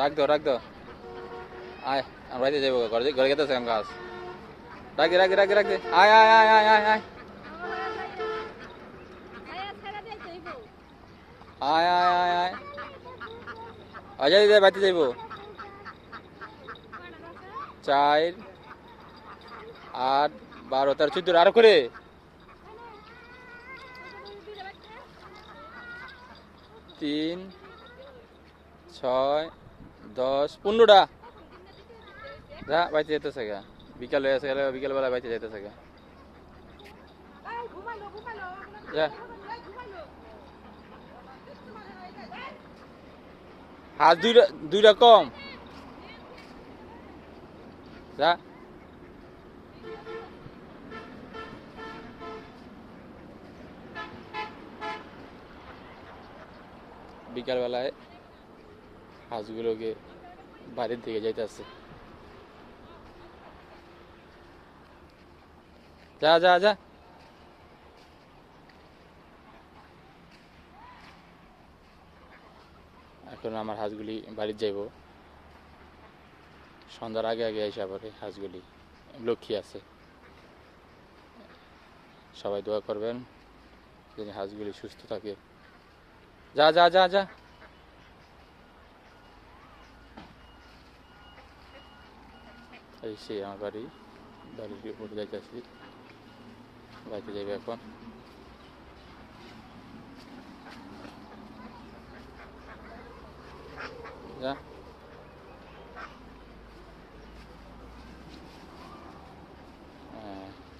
রাখ দো আয় আমরা বাড়িতে যাবো ঘরে ঘরে গেতেছে কাম কাজ রাখ দে আয় আয় অজয় দিদি বাড়িতে যাইব 4 8 12 13 14 আরো করে 3 6 10 15টা যা বাড়িতে যেতেছে গা বিকাল হয়ে গেলে বিকালবেলা বাড়িতে যেতেছে গা যা হাত দুইটা কম যা বিকালবেলায় হাঁসগুলোকে বাড়ির দিকে যাইতেছে যা এখন আমার হাঁসগুলি বাড়ির যাইব সন্ধ্যার আগে আগে আইসা পরে হাঁসগুলি লক্ষ্মী আছে সবাই দোয়া করবেন যেন হাঁসগুলি সুস্থ থাকে যা এই সে আমার বাড়ির উপরে যাইতেছি বাড়িতে যাবে এখন যা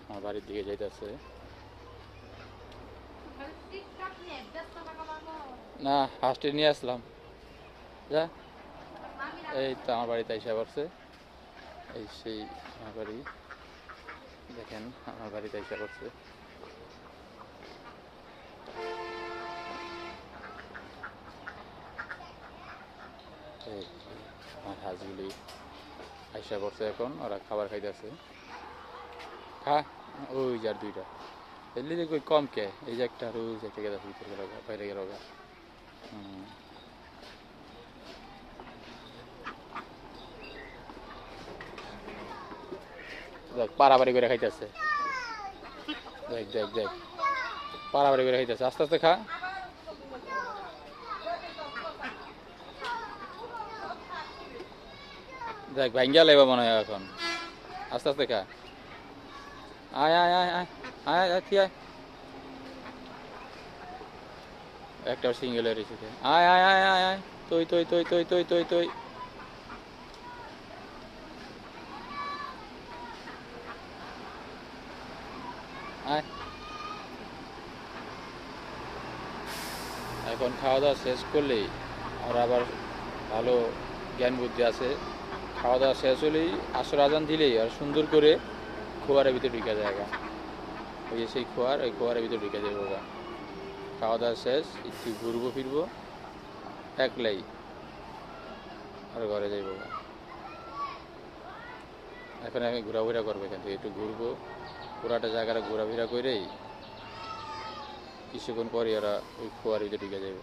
আমার বাড়ির দিকে যাইতেছে না হাঁসটি নিয়ে আসলাম যা এই তো আমার বাড়িতে এসে পড়ছে এই সেই আমার বাড়ি দেখেন আমার বাড়িতে এসে পড়ছে এই আমার হাঁসগুলি এসে পড়ছে এখন ওরা খাবার খাইতেছে খা ওই যার দুইটা এলি যে কই কম কে এই যে একটা রোজ একটা গেছে ভিতরে গেল বাইরে গেল দেখ পাড়াবাড়ি করে খাইতেছে দেখ পাড়াবাড়ি করে খাইতেছে আস্তে আস্তে খা দেখ ভাঙ্গিয়া লাগবে মনে হয় এখন আস্তে আস্তে খা আয় একটা সিঙ্গেল রেসিপি আয় তুই আয় এখন খাওয়া দাওয়া শেষ করলেই আর আবার ভালো জ্ঞান বুদ্ধি আছে খাওয়া দাওয়া শেষ হলেই আসর আজান দিলেই আর সুন্দর করে খোয়ারের ভিতরে ঢুকে জায়গা ওই যে সেই ওই খোয়ারের ভিতরে ঢুকে যাবো গা খাওয়া দাওয়া শেষ একটু ঘুরবো ফিরবো একলাই আর ঘরে যাইবো গা এখন আমি ঘোরাফেরা করবো এখান থেকে একটু ঘুরবো পুরাটা জায়গাটা ঘোরাফেরা করেই কিছুক্ষণ পরে ওরা ওই খোয়ার ভিতরে ঢুকে যাবে